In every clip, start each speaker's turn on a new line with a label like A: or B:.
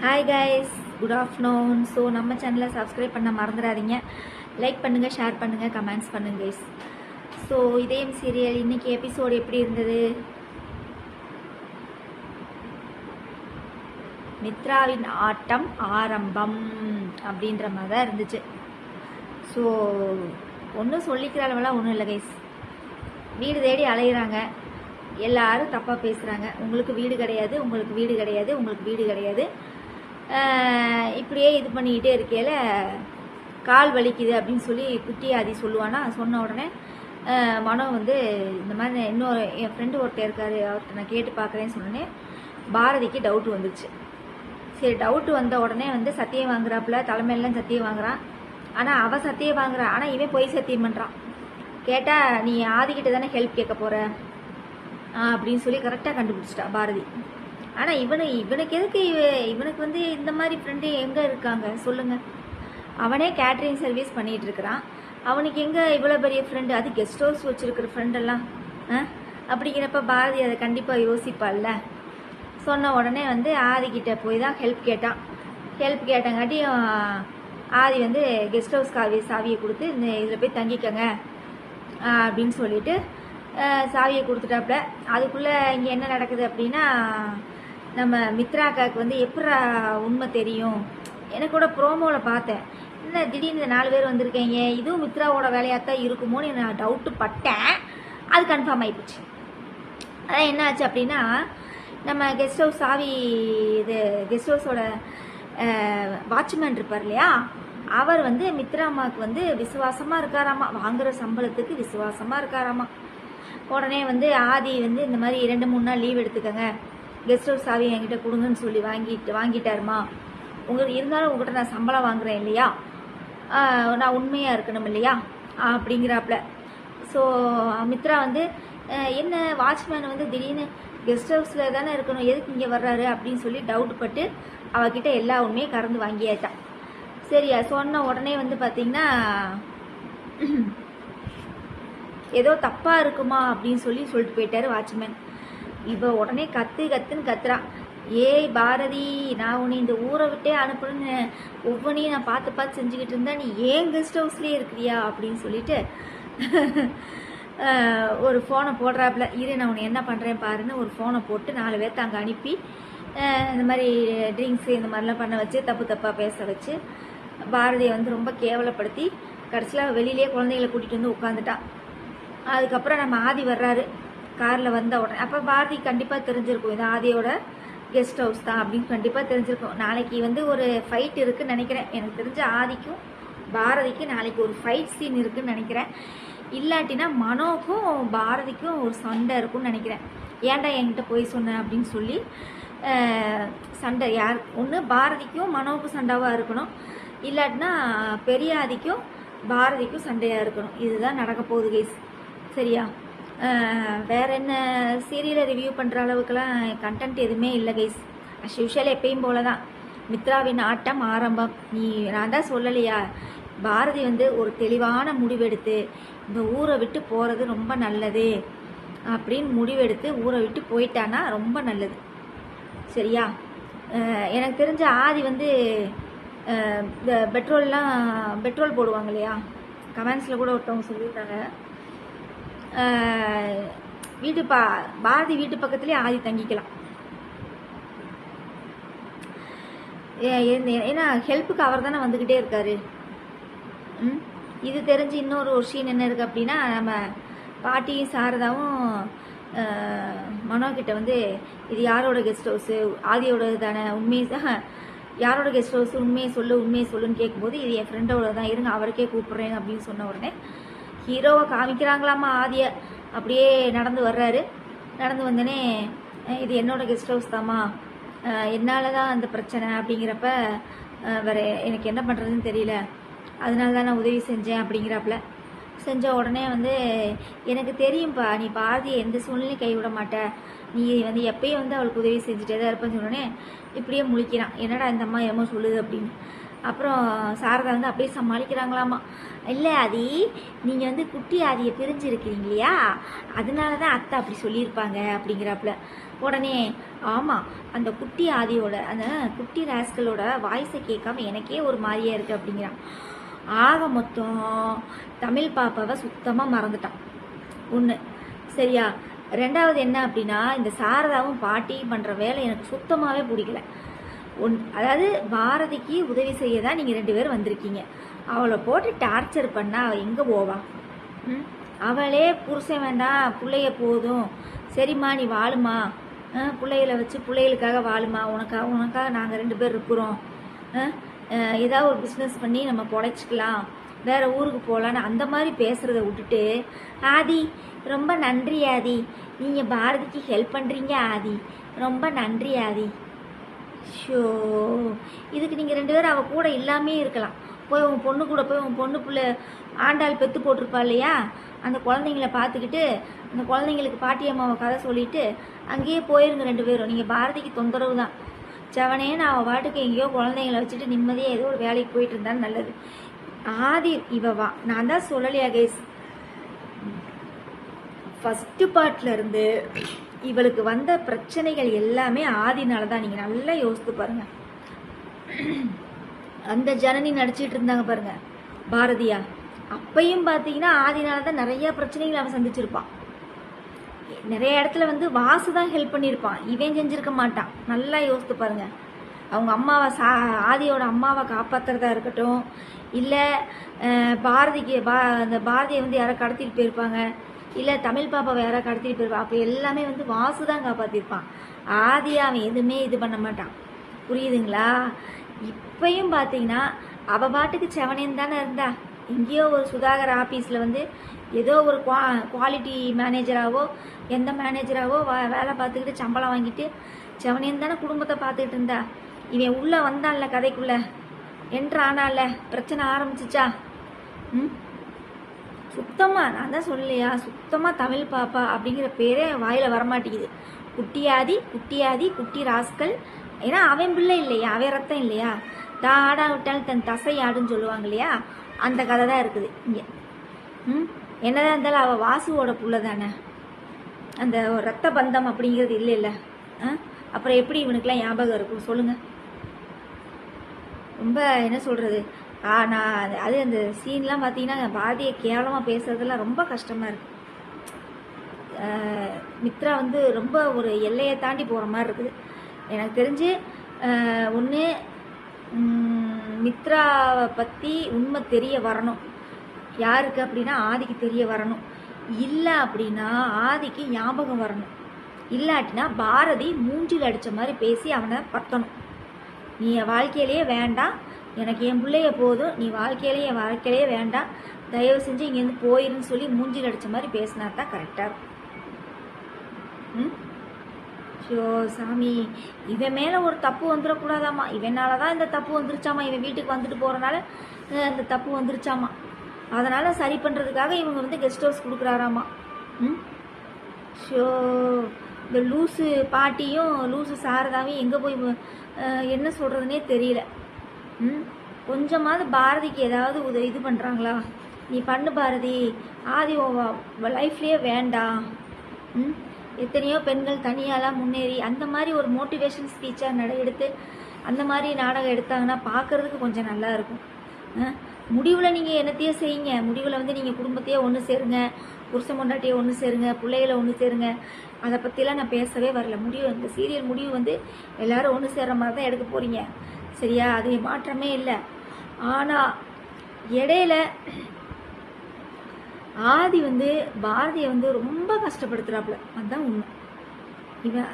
A: Hi guys, good afternoon. So நம்ம சேனலை subscribe பண்ண மறந்துடாதீங்க. லைக் பண்ணுங்கள், ஷேர் பண்ணுங்கள், கமெண்ட்ஸ் பண்ணுங்கள் கைஸ். ஸோ இதயம் சீரியல் இன்றைக்கி எபிசோடு எப்படி இருந்தது? மித்ராவின் ஆட்டம் ஆரம்பம் அப்படின்ற மாதிரி தான் இருந்துச்சு. ஸோ ஒன்றும் சொல்லிக்கிற அளவெல்லாம் ஒன்றும் இல்லை கைஸ். வீடு தேடி அலையிறாங்க, எல்லாரும் தப்பாக பேசுகிறாங்க. உங்களுக்கு வீடு கிடையாது, உங்களுக்கு வீடு கிடையாது, உங்களுக்கு வீடு கிடையாது. இப்படியே இது பண்ணிக்கிட்டே இருக்கையில் கால் வலிக்குது அப்படின்னு சொல்லி குட்டி ஆதி சொல்லுவானா. சொன்ன உடனே மனோ வந்து இந்த மாதிரி இன்னொரு என் ஃப்ரெண்டு ஒருத்தர் இருக்கார், அவர்கிட்ட நான் கேட்டு பார்க்குறேன்னு சொன்னேன். பாரதிக்கு டவுட் வந்துருச்சு. சரி, டவுட்டு வந்த உடனே வந்து சத்தியம் வாங்குறாப்புல, தலைமையெல்லாம் சத்தியம் வாங்குறான். ஆனால் அவள் சத்தியம் வாங்குறான், ஆனால் இவன் பொய் சத்தியம் பண்ணுறான். கேட்டால் நீ ஆதிக்கிட்ட தானே ஹெல்ப் கேட்க போகிற அப்படின்னு சொல்லி கரெக்டாக கண்டுபிடிச்சிட்டா பாரதி. ஆனால் இவனுக்கு எதுக்கு இவனுக்கு வந்து இந்த மாதிரி ஃப்ரெண்டு எங்கே இருக்காங்க சொல்லுங்கள்? அவனே கேட்ரிங் சர்வீஸ் பண்ணிகிட்டு இருக்கிறான். அவனுக்கு எங்கே இவ்வளோ பெரிய ஃப்ரெண்டு, அது கெஸ்ட் ஹவுஸ் வச்சுருக்கிற ஃப்ரெண்டெல்லாம் அப்படிங்கிறப்ப பாரதி அதை கண்டிப்பாக யோசிப்பாள்ல. சொன்ன உடனே வந்து ஆதிக்கிட்ட போய் தான் ஹெல்ப் கேட்டான். ஹெல்ப் கேட்டங்காட்டியும் ஆதி வந்து கெஸ்ட் ஹவுஸ் சாவியை கொடுத்து இந்த இதில் போய் தங்கிக்கங்க அப்படின்னு சொல்லிட்டு சாவியை கொடுத்துட்டாப்புல. அதுக்குள்ளே இங்கே என்ன நடக்குது அப்படின்னா, நம்ம மித்ராக்காவுக்கு வந்து எப்படா உண்மை தெரியும்? எனக்கு கூட ப்ரோமோவில் பார்த்தேன், என்ன திடீர்னு இந்த 4 பேர் வந்திருக்கீங்க, இதுவும் மித்ராவோட வேலையாகத்தான் இருக்குமோன்னு நான் டவுட்டு பட்டேன். அது கன்ஃபார்ம் ஆகிப்போச்சு. அதான் என்ன ஆச்சு அப்படின்னா, நம்ம கெஸ்ட் ஹவுஸ் சாவி இது கெஸ்ட் ஹவுஸோட வாட்ச்மேன் இருப்பார் இல்லையா, அவர் வந்து மித்ரா அம்மாவுக்கு வந்து விசுவாசமாக இருக்காராமா, வாங்குகிற சம்பளத்துக்கு விசுவாசமாக இருக்காராமா. உடனே வந்து ஆதி வந்து இந்த மாதிரி 2-3 நாள் லீவ் எடுத்துக்கங்க, கெஸ்ட் ஹவுஸ் சாவி என்கிட்ட கொடுங்கன்னு சொல்லி வாங்கிட்டாருமா. உங்களுக்கு இருந்தாலும் உங்கள்கிட்ட நான் சம்பளம் வாங்குறேன் இல்லையா, நான் உண்மையாக இருக்கணும் இல்லையா அப்படிங்கிறாப்புல. ஸோ மித்ரா வந்து என்ன வாட்ச்மேன் வந்து திடீர்னு கெஸ்ட் ஹவுஸில் தானே இருக்கணும், எதுக்கு இங்கே வர்றாரு அப்படின்னு சொல்லி டவுட் பட்டு அவகிட்ட எல்லா உண்மையும் கறந்து வாங்கியாச்சான். சரியா, சொன்ன உடனே வந்து பார்த்தீங்கன்னா ஏதோ தப்பாக இருக்குமா அப்படின்னு சொல்லிட்டு போயிட்டாரு வாட்ச்மேன். இவ உடனே கத்துன்னு கத்துறான், ஏய் பாரதி, நான் உன்னை இந்த ஊரை விட்டே அனுப்பணுன்னு ஒவ்வொன்றையும் நான் பார்த்து செஞ்சுக்கிட்டு இருந்தா நீ ஏன் கெஸ்ட் ஹவுஸ்லேயே இருக்கிறியா அப்படின்னு சொல்லிட்டு ஒரு ஃபோனை போடுறாப்புல. இரு நான் உன்னை என்ன பண்ணுறேன் பாருன்னு ஒரு ஃபோனை போட்டு 4 பேர்த்த அங்கே அனுப்பி இந்த மாதிரி ட்ரிங்க்ஸு இந்த மாதிரிலாம் பண்ண வச்சு தப்பாக பேச வச்சு பாரதியை வந்து ரொம்ப கேவலப்படுத்தி கடைசியில் வெளியிலேயே குழந்தைகளை கூட்டிகிட்டு வந்து உட்காந்துட்டான். அதுக்கப்புறம் நம்ம ஆதி வர்றாரு காரில் வந்த உடனே. அப்போ பாரதி கண்டிப்பாக தெரிஞ்சிருக்கும் இது ஆதியோட கெஸ்ட் ஹவுஸ் தான் அப்படின்னு கண்டிப்பாக தெரிஞ்சிருக்கும். நாளைக்கு வந்து ஒரு ஃபைட் இருக்குதுன்னு நினைக்கிறேன். எனக்கு தெரிஞ்ச ஆதிக்கும் பாரதிக்கு நாளைக்கு ஒரு ஃபைட் சீன் இருக்குதுன்னு நினைக்கிறேன். இல்லாட்டினா மனோக்கும் பாரதிக்கும் ஒரு சண்டை இருக்குன்னு நினைக்கிறேன். ஏன்டா என்கிட்ட போய் சொன்னேன் அப்படின்னு சொல்லி சண்டை யார் ஒன்று பாரதிக்கும் மனோவுக்கும் சண்டாவாக இருக்கணும், இல்லாட்டினா பெரிய ஆதிக்கும் பாரதிக்கும் சண்டையாக இருக்கணும். இதுதான் நடக்க போகுது கைஸ். சரியா, வேற என்ன சீரியலை ரிவ்யூ பண்ணுற அளவுக்குலாம் கண்டென்ட் எதுவுமே இல்லை கைஸ். அஸ் யூஷுவல் எப்பயும் போல தான் மித்ராவின் ஆட்டம் ஆரம்பம். நான் தான் சொல்லலையா, பாரதி வந்து ஒரு தெளிவான முடிவெடுத்து இந்த ஊரை விட்டு போகிறது ரொம்ப நல்லது அப்படின்னு முடிவெடுத்து ஊரை விட்டு போயிட்டான்னா ரொம்ப நல்லது. சரியா, எனக்கு தெரிஞ்ச ஆதி வந்து இந்த பெட்ரோல் போடுவாங்க இல்லையா, கமெண்ட்ஸில் கூட ஒருத்தவங்க சொல்லியிருக்காங்க, பாரதி வீட்டு பக்கத்துலேயே ஆதி தங்கிக்கலாம். ஏன்னா ஹெல்ப்புக்கு அவர் தானே வந்துக்கிட்டே இருக்காரு. இது தெரிஞ்சு இன்னொரு சீன் என்ன இருக்குது அப்படின்னா, நம்ம பாட்டியும் சாரதாவும் மனோக்கிட்ட வந்து இது யாரோட கெஸ்ட் ஹவுஸு, ஆதியோடது தானே, யாரோட கெஸ்ட் ஹவுஸ், உண்மையை சொல்லுன்னு கேட்கும்போது இது என் ஃப்ரெண்டோட தான், இருங்க அவருக்கே கூப்பிட்றேன் அப்படின்னு சொன்ன உடனே ஹீரோவை காமிக்கிறாங்களாமா. ஆதியை அப்படியே நடந்து வர்றாரு. நடந்து வந்தோடனே இது என்னோட கெஸ்ட் ஹவுஸ் தாம்மா, என்னால் தான் அந்த பிரச்சனை அப்படிங்கிறப்ப வேறு எனக்கு என்ன பண்ணுறதுன்னு தெரியல, அதனால தான் நான் உதவி செஞ்சேன் அப்படிங்கிறப்பல. செஞ்ச உடனே வந்து எனக்கு தெரியும்ப்பா, நீ பாரதியை எந்த சூழ்நிலையும் கைவிட மாட்ட, நீ வந்து எப்பயும் வந்து அவளுக்கு உதவி செஞ்சுட்டே தான் இருப்பேன்னு சொன்னோடனே இப்படியே முழிக்கிறான். என்னடா இந்த அம்மா என்னமோ சொல்லுது அப்படின்னு. அப்புறம் சாரதா வந்து அப்படியே சமாளிக்கிறாங்களாமா. இல்லை ஆதி, நீங்கள் வந்து குட்டி ஆதியை பிரிஞ்சிருக்கிறீங்க இல்லையா, அதனால தான் அத்தை அப்படி சொல்லியிருப்பாங்க அப்படிங்கிறாப்புல. உடனே ஆமாம், அந்த குட்டி ஆதியோட அந்த குட்டி ராஸ்கலோட வாய்ஸை கேட்காம எனக்கே ஒரு மாதிரியா இருக்குது அப்படிங்கிறான். ஆக மொத்தம் தமிழ் பாப்பாவை சுத்தமாக மறந்துட்டான் ஒன்று. சரியா? ரெண்டாவது என்ன அப்படின்னா, இந்த சாரதாவும் பாட்டியும் பண்ணுற வேலை எனக்கு சுத்தமாகவே பிடிக்கல. அதாவது பாரதிக்கு உதவி செய்ய தான் நீங்கள் 2 பேரும் வந்திருக்கீங்க. அவளை போட்டு டார்ச்சர் பண்ணால் அவள் எங்கே போவா? அவளே புருஷன் வேண்டாம், பிள்ளைய போதும், சரிம்மா நீ வாழுமா, பிள்ளைகளை வச்சு பிள்ளைகளுக்காக வாழுமா, உனக்காக நாங்கள் 2 பேர் இருக்கிறோம், ஏதாவது ஒரு பிஸ்னஸ் பண்ணி நம்ம பொழைச்சிக்கலாம், வேற ஊருக்கு போகலான்னு அந்த மாதிரி பேசுகிறத விட்டுட்டு, ஆதி ரொம்ப நன்றி ஆதி, நீங்கள் பாரதிக்கு ஹெல்ப் பண்ணுறீங்க ஆதி, ரொம்ப நன்றி ஆதி. ஷோ, இதுக்கு நீங்கள் 2 பேரும் அவள் கூட இல்லாமே இருக்கலாம். போய் உன் பொண்ணு கூட போய் உன் பொண்ணு பிள்ளை ஆண்டாள் பெற்று போட்டிருப்பா இல்லையா, அந்த குழந்தைங்கள பார்த்துக்கிட்டு அந்த குழந்தைங்களுக்கு பாட்டியம்மாவை கதை சொல்லிட்டு அங்கேயே போயிருங்க 2 பேரும். நீங்கள் பாரதிக்கு தொந்தரவு தான். செவனேன்னு அவள் பாட்டுக்கு எங்கேயோ குழந்தைங்கள வச்சுட்டு நிம்மதியாக ஏதோ ஒரு வேலைக்கு போயிட்டு இருந்தாலும் நல்லது. ஆதி இவவா, நான் தான் சொல்லலையா கைஸ், ஃபஸ்ட்டு பார்ட்ல இருந்து இவளுக்கு வந்த பிரச்சனைகள் எல்லாமே ஆதினால தான். நீங்கள் நல்லா யோசித்து பாருங்க. அந்த ஜனனி நடிச்சிட்டு இருந்தாங்க பாருங்க பாரதியா, அப்பையும் பார்த்தீங்கன்னா ஆதினால தான் நிறைய பிரச்சனைகள் அவன் சந்திச்சிருப்பான். நிறைய இடத்துல வந்து வாசு தான் ஹெல்ப் பண்ணியிருப்பான், இவன் செஞ்சிருக்க மாட்டான். நல்லா யோசித்து பாருங்க. அவங்க அம்மாவை ஆதியோட அம்மாவை காப்பாற்றுறதா இருக்கட்டும், இல்லை பாரதிக்கு அந்த பாரதியை வந்து யாரை கடத்திட்டு போயிருப்பாங்க, இல்லை தமிழ் பாப்பாவை யாராவது கடத்திட்டு போயிருப்பான், அப்போ எல்லாமே வந்து வாசு தான் காப்பாற்றிருப்பான். ஆதியை அவன் எதுவுமே இது பண்ண மாட்டான். புரியுதுங்களா? இப்பையும் பார்த்தீங்கன்னா அவள் பாட்டுக்கு செவனேன்னு தானே இருந்தா. எங்கேயோ ஒரு சுதாகர் ஆஃபீஸில் வந்து ஏதோ ஒரு குவாலிட்டி மேனேஜராகவோ எந்த மேனேஜராகவோ வேலை பார்த்துக்கிட்டு சம்பளம் வாங்கிட்டு செவனேன்னு தானே குடும்பத்தை பார்த்துக்கிட்டு இருந்தா. இவன் உள்ளே வந்தான்ல, கதைக்குள்ளே என்ட்ரு ஆனால, பிரச்சனை ஆரம்பிச்சிச்சா. சுத்தமாக நான் தான் சொல்லலையா, சுத்தமாக தமிழ் பாப்பா அப்படிங்கிற பேரே வாயில் வரமாட்டேங்குது. குட்டியாதி குட்டியாதி குட்டி ராஸ்கல். ஏன்னா அவன் பிள்ளை இல்லையா, அவன் ரத்தம் இல்லையா, ஆடா விட்டாலும் தன் தசை ஆடுன்னு சொல்லுவாங்க இல்லையா, அந்த கதை தான் இருக்குது இங்கே. என்னதான் இருந்தாலும் அவள் வாசுவோட புள்ள தானே, அந்த ரத்த பந்தம் அப்படிங்கிறது இல்லை இல்லை. அப்புறம் எப்படி இவனுக்கெல்லாம் ஞாபகம் இருக்கும் சொல்லுங்கள்? ரொம்ப என்ன சொல்கிறது, நான் அது அந்த சீன்லாம் பார்த்தீங்கன்னா பாரதியை கேவலமாக பேசுறதெல்லாம் ரொம்ப கஷ்டமாக இருக்குது. மித்ரா வந்து ரொம்ப ஒரு எல்லையை தாண்டி போகிற மாதிரி இருக்குது எனக்கு தெரிஞ்சு. ஒன்று மித்ராவை பற்றி உண்மை தெரிய வரணும். யாருக்கு அப்படின்னா ஆதிக்கு தெரிய வரணும். இல்லை அப்படின்னா ஆதிக்கு ஞாபகம் வரணும். இல்லாட்டினா பாரதி மூஞ்சில் அடித்த மாதிரி பேசி அவனை பற்றணும். நீ என் வாழ்க்கையிலேயே வேண்டாம், எனக்கு என் பிள்ளைய போதும், நீ வாழ்க்கையிலேயே என் வாழ்க்கையிலேயே வேண்டாம், தயவு செஞ்சு இங்கேருந்து போயிருன்னு சொல்லி மூஞ்சில் அடித்த மாதிரி பேசினா தான் கரெக்டாக இருக்கும். ஷோ சாமி, இவன் மேலே ஒரு தப்பு வந்துடக்கூடாதாம்மா. இவனால தான் இந்த தப்பு வந்துருச்சாமா, இவன் வீட்டுக்கு வந்துட்டு போகிறனால இந்த தப்பு வந்துருச்சாமா. அதனால் சரி பண்ணுறதுக்காக இவங்க வந்து கெஸ்ட் ஹவுஸ் கொடுக்குறாராமா. ஷோ, இந்த லூஸு பாட்டியும் லூஸு சாரதாவையும் எங்கே போய் என்ன சொல்கிறதுனே தெரியல. கொஞ்சமாவது பாரதிக்கு ஏதாவது இது பண்ணுறாங்களா? நீ பண்ணு பாரதி, ஆதி லைஃப்லேயே வேண்டாம். எத்தனையோ பெண்கள் தனியாலாம் முன்னேறி அந்த மாதிரி ஒரு மோட்டிவேஷன் ஸ்பீச்சாக எடுத்து அந்த மாதிரி நாடகம் எடுத்தாங்கன்னா பார்க்குறதுக்கு கொஞ்சம் நல்லா இருக்கும். முடிவில் நீங்கள் என்னத்தையே செய்யுங்க, முடிவில் வந்து நீங்கள் குடும்பத்தையே ஒன்று சேருங்க, புருஷன் பொண்டாட்டியை ஒன்று சேருங்க, பிள்ளைகளை ஒன்று சேருங்க, அதை பற்றிலாம் நான் பேசவே வரல. முடிவு, இந்த சீரியல் முடிவு வந்து எல்லோரும் ஒன்று சேர்கிற மாதிரி தான் எடுக்க போகிறீங்க, சரியா? அது மாற்றமே இல்லை. ஆனால் இடையில ஆதி வந்து பாரதியை வந்து ரொம்ப கஷ்டப்படுத்துகிறாப்புல, அதுதான் உண்மை. இவன்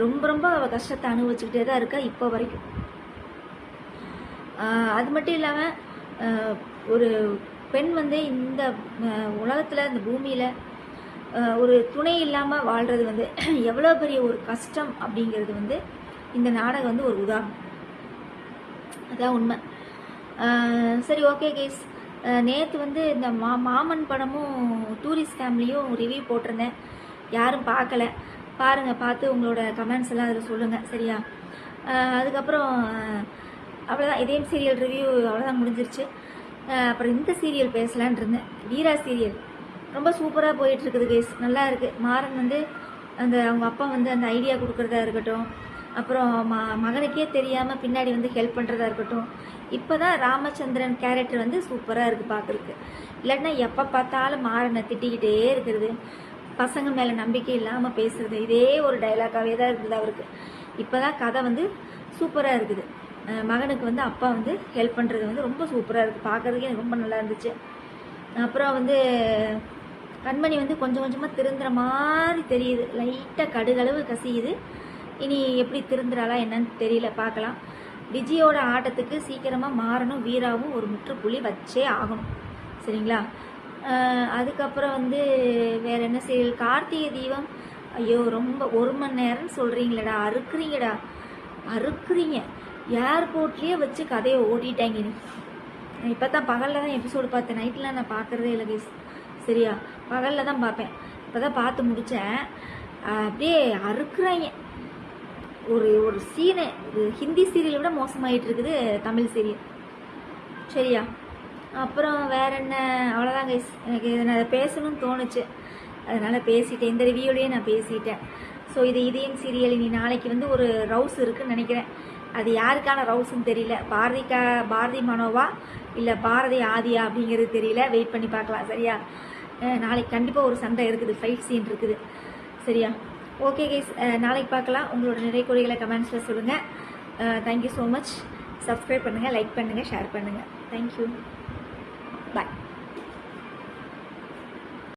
A: ரொம்ப ரொம்ப அவள் கஷ்டத்தை அனுபவிச்சுக்கிட்டே தான் இருக்கா இப்போ வரைக்கும். அது மட்டும் இல்லாமல் ஒரு பெண் வந்து இந்த உலகத்தில், இந்த பூமியில் ஒரு துணை இல்லாமல் வாழ்கிறது வந்து எவ்வளோ பெரிய ஒரு கஷ்டம் அப்படிங்கிறது வந்து இந்த நாடகம் வந்து ஒரு உதாரணம். அதான் உண்மை. சரி, ஓகே கைஸ். நேற்று வந்து இந்த மாமன் படமும் டூரிஸ்ட் ஃபேமிலியும் ரிவ்யூ போட்டிருந்தேன், யாரும் பார்க்கல. பாருங்கள், பார்த்து உங்களோட கமெண்ட்ஸ் எல்லாம் அதில் சொல்லுங்கள், சரியா? அதுக்கப்புறம் அவ்வளோதான். இதயம் சீரியல் ரிவ்யூ அவ்வளோதான் முடிஞ்சிருச்சு. அப்புறம் இந்த சீரியல் பேசலான் இருந்தேன். வீரா சீரியல் ரொம்ப சூப்பராக போயிட்டுருக்குது கைஸ், நல்லா இருக்குது. மாறன் வந்து அந்த அவங்க அப்பா வந்து அந்த ஐடியா கொடுக்குறதா இருக்கட்டும், அப்புறம் மகனுக்கே தெரியாமல் பின்னாடி வந்து ஹெல்ப் பண்ணுறதா இருக்கட்டும். இப்போ தான் ராமச்சந்திரன் கேரக்டர் வந்து சூப்பராக இருக்குது பார்க்குறதுக்கு. இல்லைன்னா எப்போ பார்த்தாலும் மாறனை திட்டிக்கிட்டே இருக்கிறது, பசங்க மேலே நம்பிக்கை இல்லாமல் பேசுறது, இதே ஒரு டைலாக்காகவே தான் இருக்குது அவருக்கு. இப்போ தான் கதை வந்து சூப்பராக இருக்குது. மகனுக்கு வந்து அப்பா வந்து ஹெல்ப் பண்ணுறது வந்து ரொம்ப சூப்பராக இருக்குது, பார்க்குறதுக்கே எனக்கு ரொம்ப நல்லா இருந்துச்சு. அப்புறம் வந்து கண்மணி வந்து கொஞ்சம் கொஞ்சமாக திருந்துற மாதிரி தெரியுது, லைட்டாக கடுகளவு கசியுது. இனி எப்படி திருந்துறாளா என்னன்னு தெரியல, பார்க்கலாம். விஜயோட ஆட்டத்துக்கு சீக்கிரமாக மாறணும், வீராவும் ஒரு முற்றுப்புள்ளி வச்சே ஆகணும், சரிங்களா? அதுக்கப்புறம் வந்து வேறு என்ன சீரியல், கார்த்திகை தீபம். ஐயோ ரொம்ப 1 மணி நேரம்னு சொல்கிறீங்களடா, அறுக்குறீங்க. ஏர்போர்ட்லேயே வச்சு கதையை ஓட்டிட்டாங்க. நீ இப்போ தான் பகலில் தான் எபிசோடு பார்த்தேன், நைட்லாம் நான் பார்க்குறதே இல்லை கைஸ், சரியா? பகலில் தான் பார்ப்பேன், இப்போ தான் பார்த்து முடித்தேன். அப்படியே அறுக்குறாங்க. ஒரு சீனை ஹிந்தி சீரியலை விட மோசமாயிட்டு இருக்குது தமிழ் சீரியல், சரியா? அப்புறம் வேற என்ன, அவ்வளோதான் கைஸ். எனக்கு நான் பேசணும்னு தோணுச்சு, அதனால் பேசிட்டேன். இந்த ரிவ்யூலேயே நான் பேசிட்டேன். ஸோ இது இதயம் சீரியல். இனி நாளைக்கு வந்து ஒரு ரவுஸ் இருக்குதுன்னு நினைக்கிறேன். அது யாருக்கான ரவுஸ்ன்னு தெரியல, பாரதி மனோவா இல்லை பாரதி ஆதியா அப்படிங்கிறது தெரியல, வெயிட் பண்ணி பார்க்கலாம், சரியா? நாளைக்கு கண்டிப்பாக ஒரு சண்டை இருக்குது, ஃபைட் சீன் இருக்குது, சரியா? ஓகே கைஸ், நாளைக்கு பார்க்கலாம். உங்களோட நிறை குறைகளை கமெண்ட்ஸில் சொல்லுங்கள். Thank you so much. சப்ஸ்கிரைப் பண்ணுங்கள், லைக் பண்ணுங்கள், ஷேர் பண்ணுங்கள். தேங்க்யூ, பாய்.